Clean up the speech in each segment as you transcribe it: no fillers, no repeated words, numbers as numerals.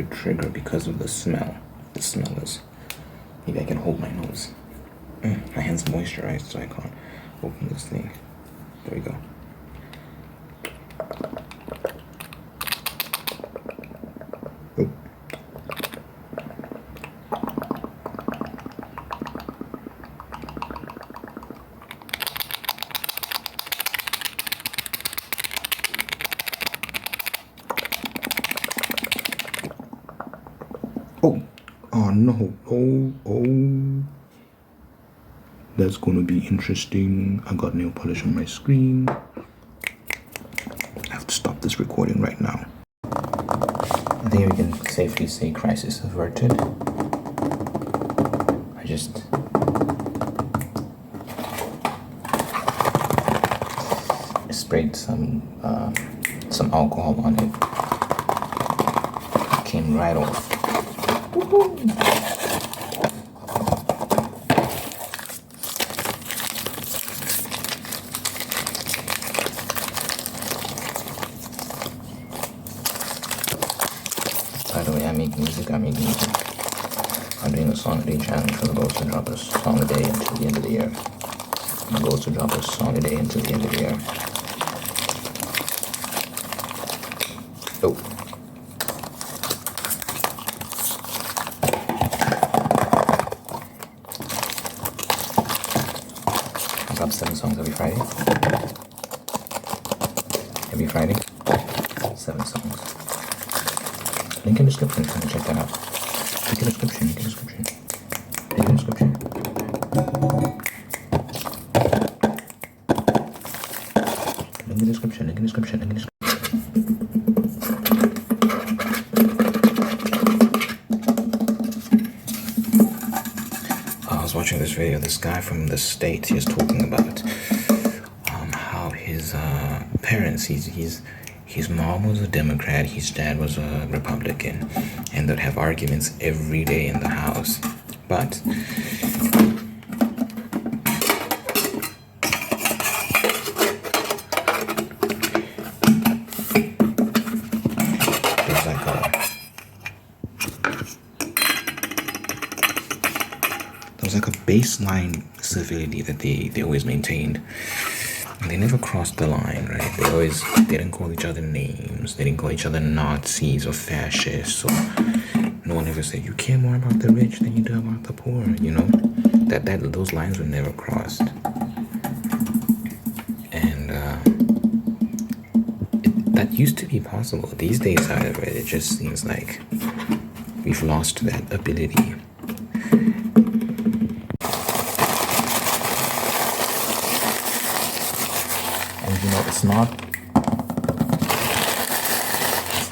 trigger because of the smell. The smell is. Maybe I can hold my nose. My hand's moisturized, so I can't open this thing. There we go. Oh no, oh. That's gonna be interesting. I got nail polish on my screen. I have to stop this recording right now. I think we can safely say crisis averted. I sprayed some alcohol on it. It came right off. Woohoo! By the way, I make music. I'm doing a song a day challenge for the goal to drop a song a day until the end of the year. My goal is to drop a song a day until the end of the year. Oh. I drop 7 songs every Friday. Every Friday, 7 songs. Link in description, you can check that out. Link in description. Link in description. I was watching this video. This guy from the States, he was talking about how his parents, his mom was a Democrat, his dad was a Republican, and they'd have arguments every day in the house. But there's like a baseline civility that they always maintained. They never crossed the line, right? They didn't call each other names. They didn't call each other Nazis or fascists. Or no one ever said, you care more about the rich than you do about the poor, you know? Those lines were never crossed. And that used to be possible. These days, however, it just seems like we've lost that ability. You know, it's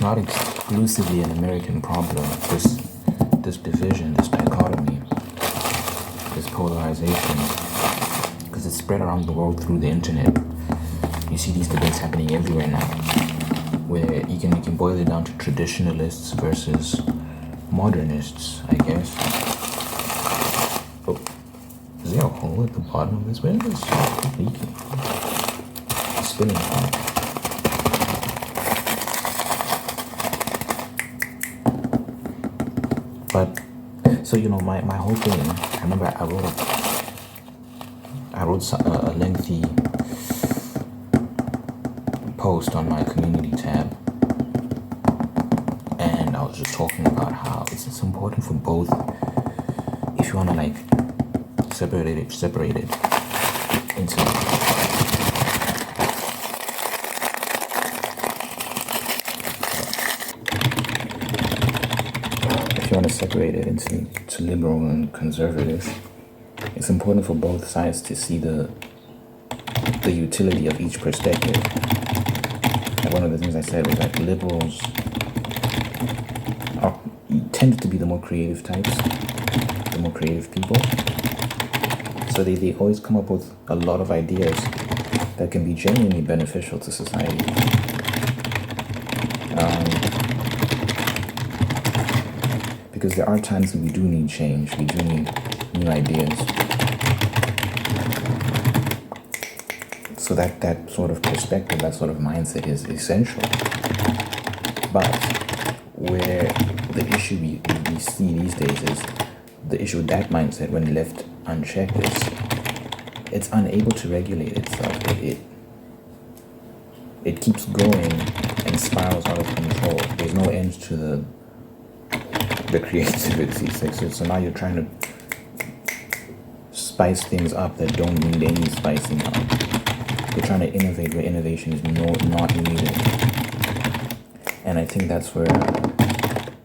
not exclusively an American problem. This division, this dichotomy, this polarization, because it's spread around the world through the internet. You see these debates happening everywhere now, where you can boil it down to traditionalists versus modernists, I guess. Oh, is there a hole at the bottom of this? Where is this leaking? Spinning. But so you know, my whole thing, I remember I wrote a lengthy post on my community tab, and I was just talking about how it's important for both, if you want to like separate it into liberal and conservative. It's important for both sides to see the utility of each perspective. And one of the things I said was that liberals tend to be the more creative types, the more creative people. So they always come up with a lot of ideas that can be genuinely beneficial to society. Because there are times when we do need change, we do need new ideas. So that sort of perspective, that sort of mindset is essential. But where the issue we see these days is the issue with that mindset when left unchecked is it's unable to regulate itself. It keeps going and spirals out of control. There's no end to the creativity. So now you're trying to spice things up that don't need any spicing up. You're trying to innovate where innovation is not needed. And I think that's where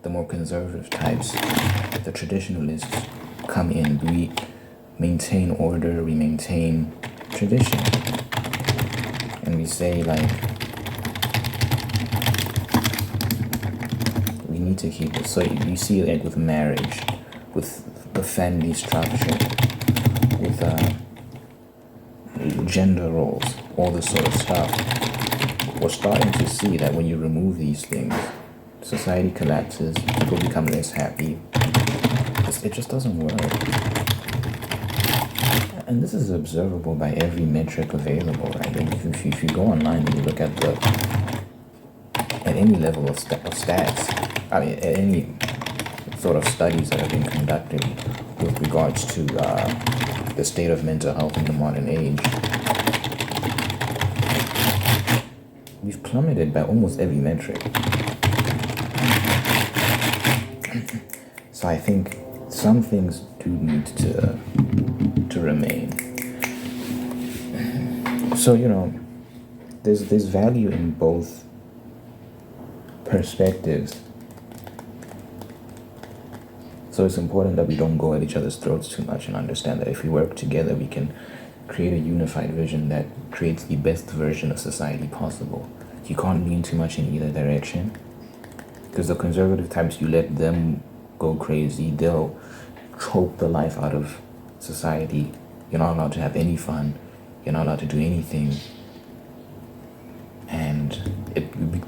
the more conservative types, the traditionalists, come in. We maintain order, we maintain tradition. And we say, like, we need to keep it. So you see it like with marriage, with the family structure, with gender roles, all this sort of stuff. We're starting to see that when you remove these things, society collapses, people become less happy. It just doesn't work. And this is observable by every metric available, right? If you go online and you look at any level of stats, I mean, at any sort of studies that have been conducted with regards to the state of mental health in the modern age, we've plummeted by almost every metric. So I think some things do need to remain. So, there's value in both perspectives. So it's important that we don't go at each other's throats too much and understand that if we work together, we can create a unified vision that creates the best version of society possible. You can't lean too much in either direction, because the conservative types, you let them go crazy, they'll choke the life out of society. You're not allowed to have any fun. You're not allowed to do anything. And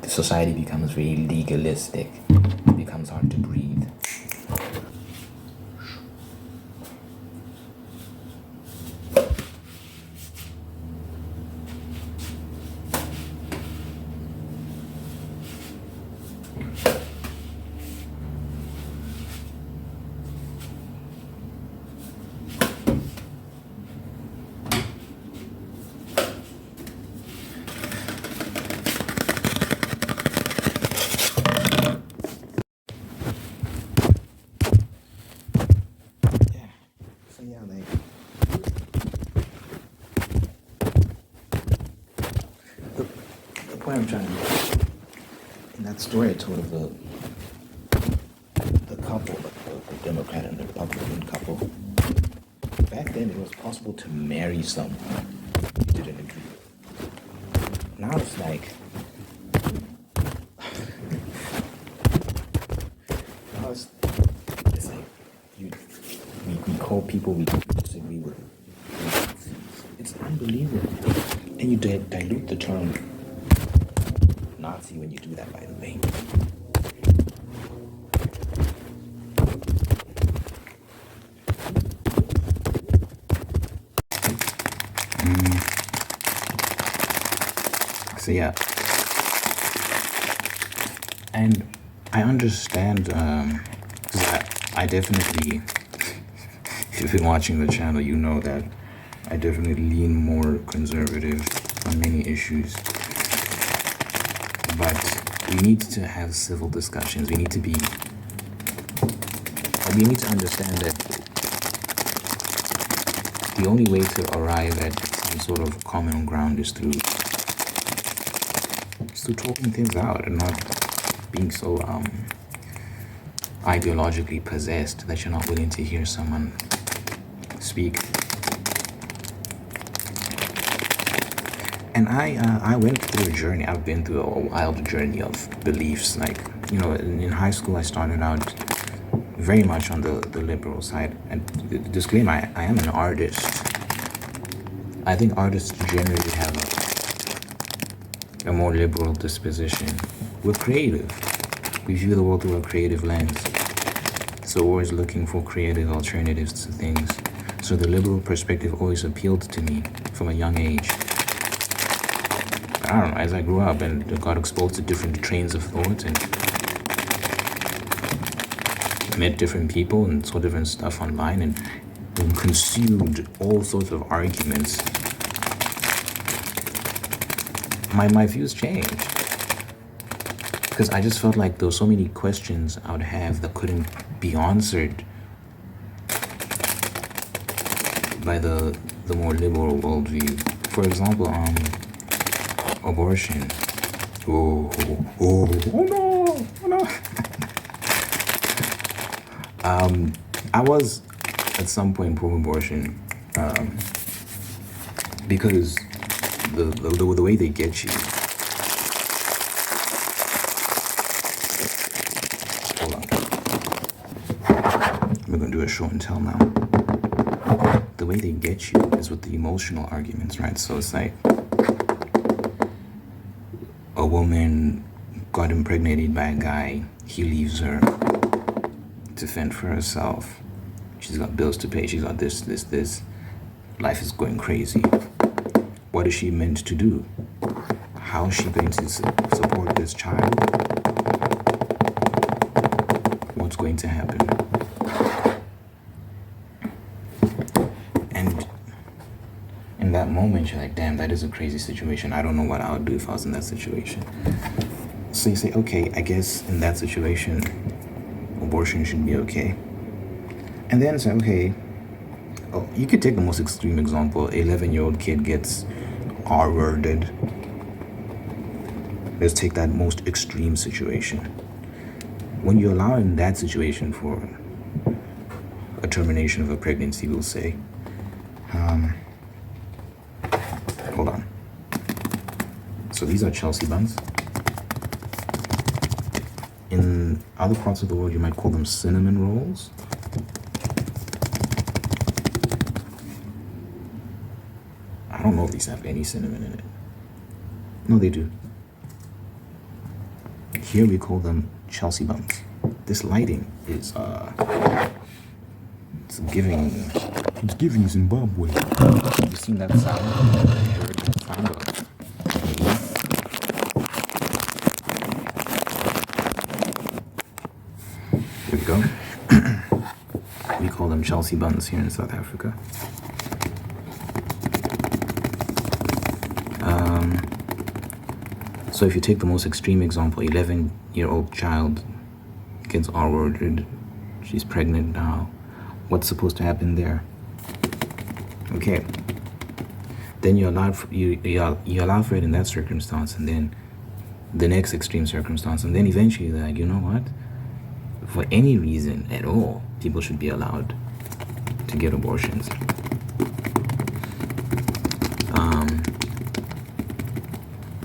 society becomes very legalistic. It becomes hard to breathe. The point I'm trying to make, in that story I told of the couple, the Democrat and the Republican couple, back then it was possible to marry someone you didn't agree with. Now it's like, we call people we disagree with. It's unbelievable. And you dilute the term Nazi when you do that, by the way. So yeah, and I understand, because I definitely, if you've been watching the channel, you know that I definitely lean more conservative on many issues. But we need to have civil discussions. We need to understand that the only way to arrive at some sort of common ground is through talking things out and not being so ideologically possessed that you're not willing to hear someone speak. And I went through a journey. I've been through a wild journey of beliefs. Like, in high school, I started out very much on the liberal side. And disclaimer, I am an artist. I think artists generally have a more liberal disposition. We're creative. We view the world through a creative lens. So we're always looking for creative alternatives to things. So the liberal perspective always appealed to me from a young age. I don't know, as I grew up and got exposed to different trains of thought, and met different people and saw different stuff online and consumed all sorts of arguments, my views changed. Because I just felt like there were so many questions I would have that couldn't be answered by the more liberal worldview. For example, abortion. Oh no. I was at some point pro-abortion because the way they get you. Hold on. We're gonna do a show and tell now. The way they get you is with the emotional arguments, right? So it's like a woman got impregnated by a guy, he leaves her to fend for herself. She's got bills to pay, she's got this. Life is going crazy. What is she meant to do? How is she going to support this child? What's going to happen? And in that moment, you're like, damn, that is a crazy situation. I don't know what I would do if I was in that situation. So you say, okay, I guess in that situation, abortion should be okay. And then say, okay, you could take the most extreme example. 11-year-old kid gets R-worded. Let's take that most extreme situation. When you allow in that situation for a termination of a pregnancy, we'll say, hold on. So these are Chelsea buns. In other parts of the world, you might call them cinnamon rolls. I don't know if these have any cinnamon in it. No, they do. Here we call them Chelsea buns. This lighting is it's giving Zimbabwe. You seen that sound? Here we go. We call them Chelsea buns here in South Africa. So if you take the most extreme example, 11-year-old child gets R-worded, she's pregnant now. What's supposed to happen there? Okay. Then you allow for it in that circumstance, and then the next extreme circumstance, and then eventually they're like, you know what? For any reason at all, people should be allowed to get abortions.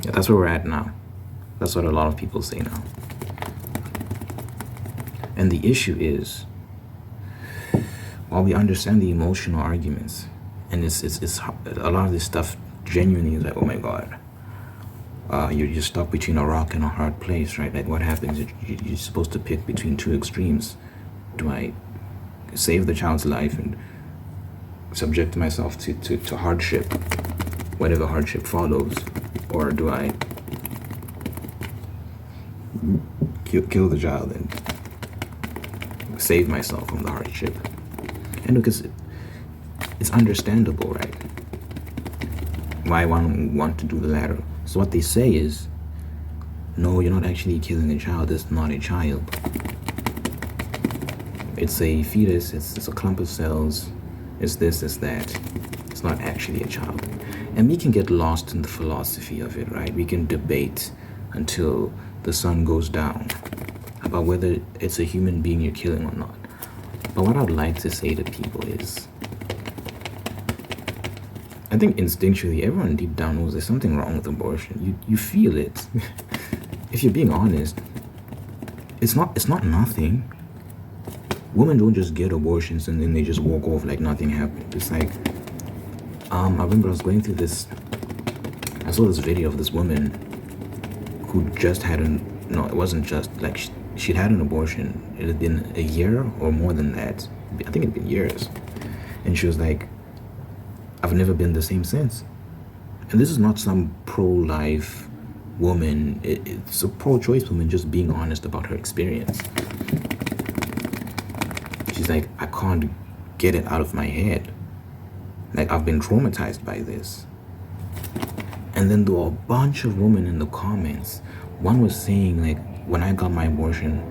Yeah, that's where we're at now. That's what a lot of people say now. And the issue is, while we understand the emotional arguments, and it's a lot of this stuff genuinely is like, oh my God, you're just stuck between a rock and a hard place, right? Like what happens? You're supposed to pick between two extremes. Do I save the child's life and subject myself to hardship, whatever hardship follows, or do I kill the child and save myself from the hardship? And because it's understandable, right? Why one want to do the latter. So what they say is, no, you're not actually killing a child. It's not a child. It's a fetus. It's a clump of cells. It's this, it's that. It's not actually a child. And we can get lost in the philosophy of it, right? We can debate until the sun goes down about whether it's a human being you're killing or not. But what I'd like to say to people is, I think instinctually everyone deep down knows there's something wrong with abortion. You feel it. If you're being honest, it's not nothing. Women don't just get abortions and then they just walk off like nothing happened. It's like, I remember I was going through this, I saw this video of this woman who just had no, it wasn't just, like, she'd had an abortion. It had been a year or more than that. I think it'd been years. And she was like, I've never been the same since. And this is not some pro-life woman. It's a pro-choice woman just being honest about her experience. she's like, I can't get it out of my head. Like, I've been traumatized by this. And then there were a bunch of women in the comments. One was saying, like, when I got my abortion,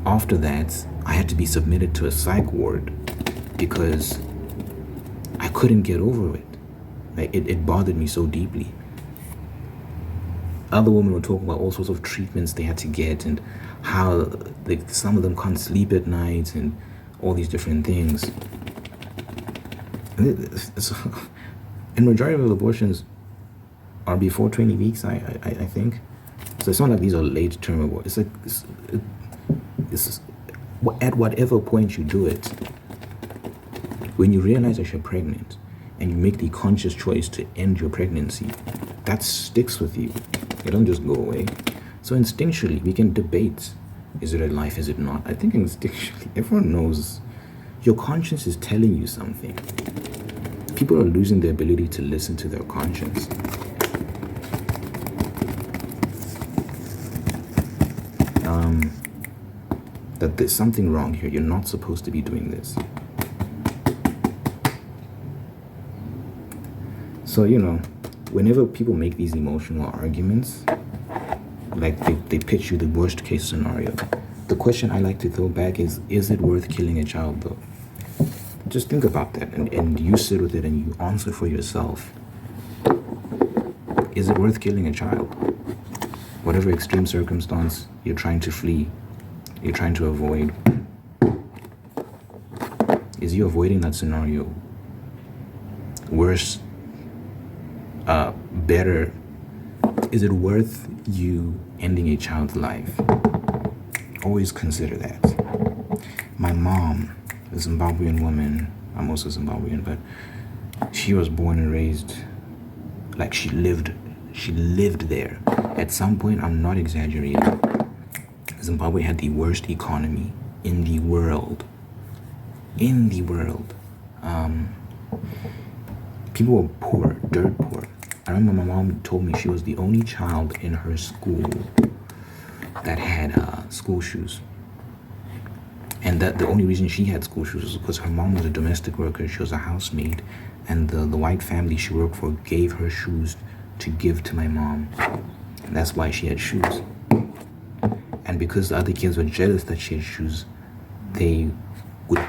after that, I had to be submitted to a psych ward because I couldn't get over it. Like, it bothered me so deeply. Other women were talking about all sorts of treatments they had to get and how like, some of them can't sleep at night and all these different things. And majority of abortions are before 20 weeks, I think. So it's not like these are late term abortions. It's like it's at whatever point you do it, when you realize that you're pregnant and you make the conscious choice to end your pregnancy, that sticks with you. It don't just go away. So instinctually, we can debate, is it a life, is it not? I think instinctually, everyone knows your conscience is telling you something. People are losing the ability to listen to their conscience. That there's something wrong here. You're not supposed to be doing this. So, you know, whenever people make these emotional arguments, like they pitch you the worst case scenario, the question I like to throw back is it worth killing a child though? Just think about that and you sit with it and you answer for yourself. Is it worth killing a child? Whatever extreme circumstance you're trying to flee, you're trying to avoid, is you avoiding that scenario worse, better? Is it worth you ending a child's life? Always consider that. My mom, a Zimbabwean woman, I'm also Zimbabwean, but she was born and raised, like she lived there. At some point, I'm not exaggerating, Zimbabwe had the worst economy in the world. People were poor, dirt poor. I remember my mom told me she was the only child in her school that had school shoes. And that the only reason she had school shoes was because her mom was a domestic worker. She was a housemaid. And the white family she worked for gave her shoes to give to my mom. And that's why she had shoes. And because the other kids were jealous that she had shoes, they would,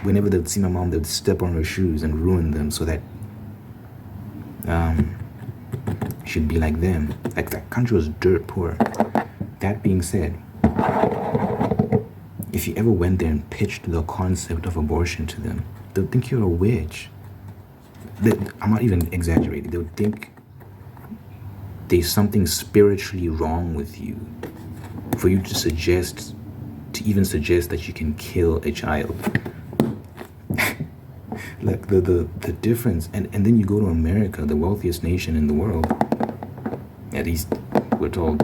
whenever they'd see my mom, they'd step on her shoes and ruin them so that she'd be like them. Like, that country was dirt poor. That being said, if you ever went there and pitched the concept of abortion to them, they'll think you're a witch. I'm not even exaggerating. They'll think there's something spiritually wrong with you for you to even suggest that you can kill a child. Like the difference. And then you go to America, the wealthiest nation in the world. At least we're told.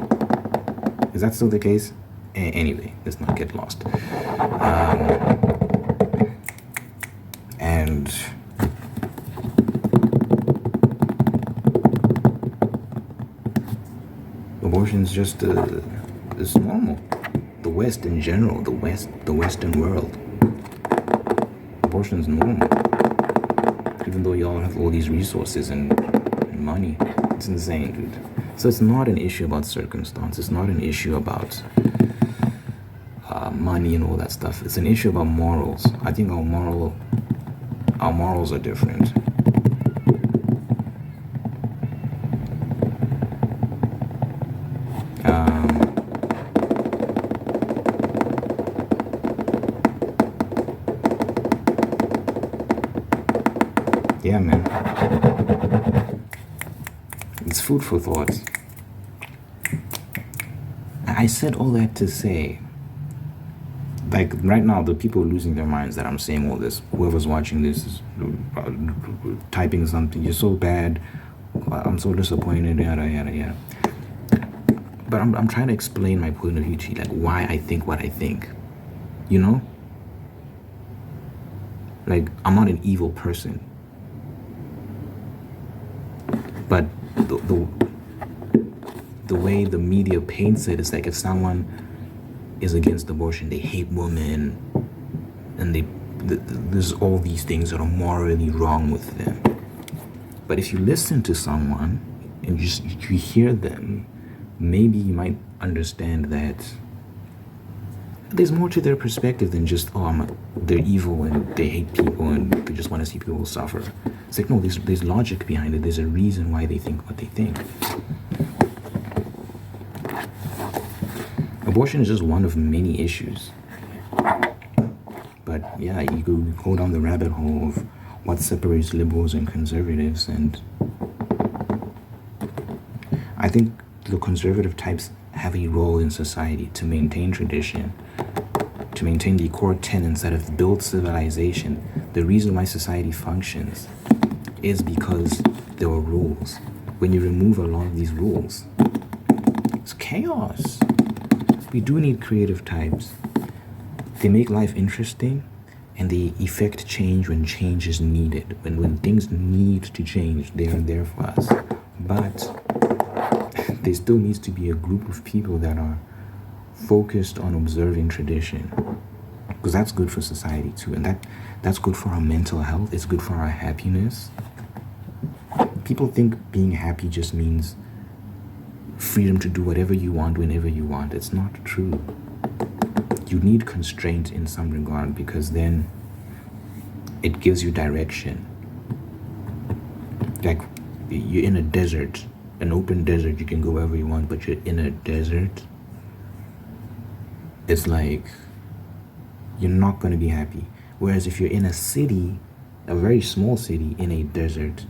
Is that still the case? Anyway, let's not get lost. And abortion's just it's normal. The West in general, the Western world, abortion's normal. Even though y'all have all these resources and money, it's insane, dude. So it's not an issue about circumstance. It's not an issue about money and all that stuff. It's an issue about morals. I think our morals are different. Yeah, man. It's food for thought. I said all that to say, like, right now, the people losing their minds that I'm saying all this, whoever's watching this is typing something, you're so bad, I'm so disappointed, yada, yada, yada. But I'm trying to explain my point of view to you, like, why I think what I think, you know? Like, I'm not an evil person. But the way the media paints it is like if someone is against abortion, they hate women, and there's all these things that are morally wrong with them. But if you listen to someone and you hear them, maybe you might understand that there's more to their perspective than just, they're evil and they hate people and they just want to see people suffer. It's like, no, there's logic behind it. There's a reason why they think what they think. Abortion is just one of many issues. But yeah, you go down the rabbit hole of what separates liberals and conservatives, and I think the conservative types have a role in society to maintain tradition, to maintain the core tenets that have built civilization. The reason why society functions is because there are rules. When you remove a lot of these rules, it's chaos. We do need creative types. They make life interesting, and they effect change when change is needed. When things need to change, they are there for us. But there still needs to be a group of people that are focused on observing tradition, because that's good for society too, and that's good for our mental health. It's good for our happiness. People think being happy just means freedom to do whatever you want whenever you want. It's not true. You need constraint in some regard, because then it gives you direction. Like, you're in a desert, an open desert, you can go wherever you want, but you're in a desert. It's like you're not going to be happy. Whereas if you're in a city, a very small city in a desert,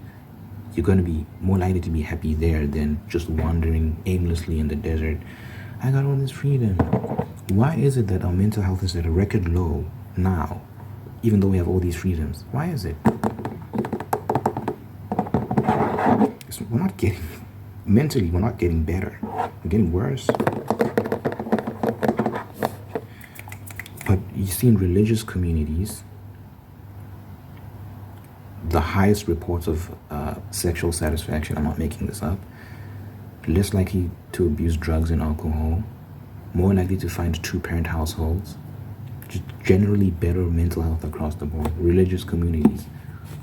you're going to be more likely to be happy there than just wandering aimlessly in the desert. I got all this freedom. Why is it that our mental health is at a record low now, even though we have all these freedoms? Why is it? We're not getting, mentally, we're not getting better. We're getting worse. But you see, in religious communities, the highest reports of sexual satisfaction, I'm not making this up, less likely to abuse drugs and alcohol, more likely to find two-parent households, just generally better mental health across the board. Religious communities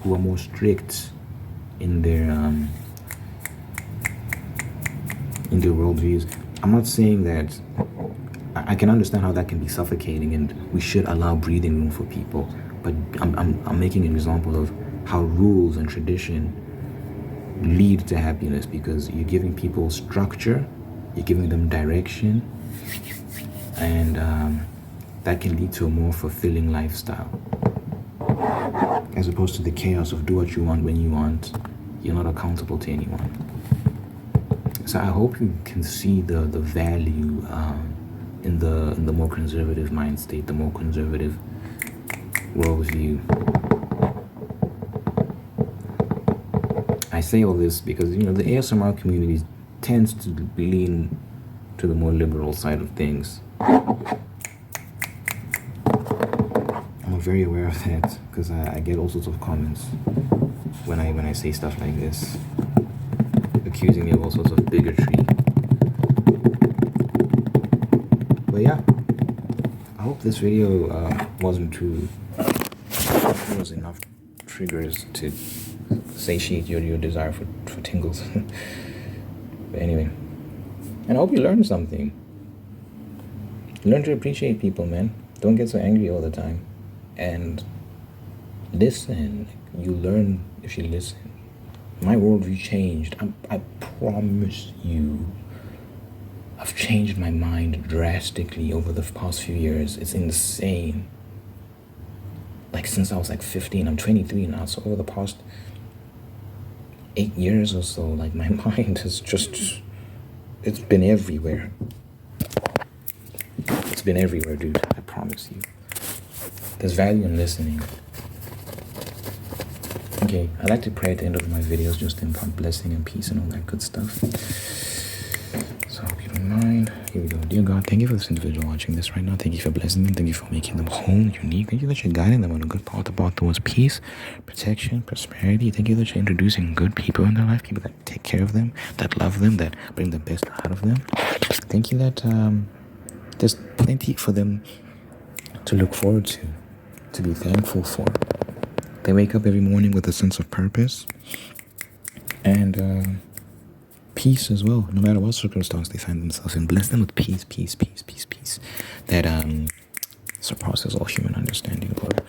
who are more strict in their worldviews. I'm not saying that, I can understand how that can be suffocating, and we should allow breathing room for people, but I'm making an example of how rules and tradition lead to happiness, because you're giving people structure, you're giving them direction, and that can lead to a more fulfilling lifestyle, as opposed to the chaos of do what you want when you want. You're not accountable to anyone. So I hope you can see the value in the more conservative mind state, the more conservative worldview. I say all this because, the ASMR community tends to lean to the more liberal side of things. I'm very aware of that, because I get all sorts of comments when I say stuff like this, accusing me of all sorts of bigotry. But yeah, I hope this video wasn't too, there was enough triggers to satiate your desire for tingles. But anyway, and I hope you learned something. Learn to appreciate people, man. Don't get so angry all the time. And listen. You learn if you listen. My worldview changed. I promise you. I've changed my mind drastically over the past few years. It's insane. Like, since I was like 15, I'm 23 now. So over the past 8 years or so, like, my mind has just, it's been everywhere. It's been everywhere, dude. I promise you. There's value in listening. Okay, I like to pray at the end of my videos just to impart blessing and peace and all that good stuff. So keep in mind. Here we go. Dear God, thank you for this individual watching this right now. Thank you for blessing them. Thank you for making them whole, unique. Thank you that you're guiding them on a good path about towards peace, protection, prosperity. Thank you that you're introducing good people in their life, people that take care of them, that love them, that bring the best out of them. Thank you that there's plenty for them to look forward to. to be thankful for. They wake up every morning with a sense of purpose and peace as well, no matter what circumstance they find themselves in. Bless them with peace, peace, peace, peace, peace. That surpasses all human understanding, Lord.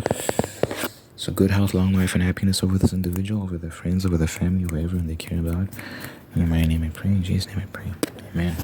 So good health, long life, and happiness over this individual, over their friends, over their family, whoever they care about. In my name I pray, in Jesus' name I pray. Amen.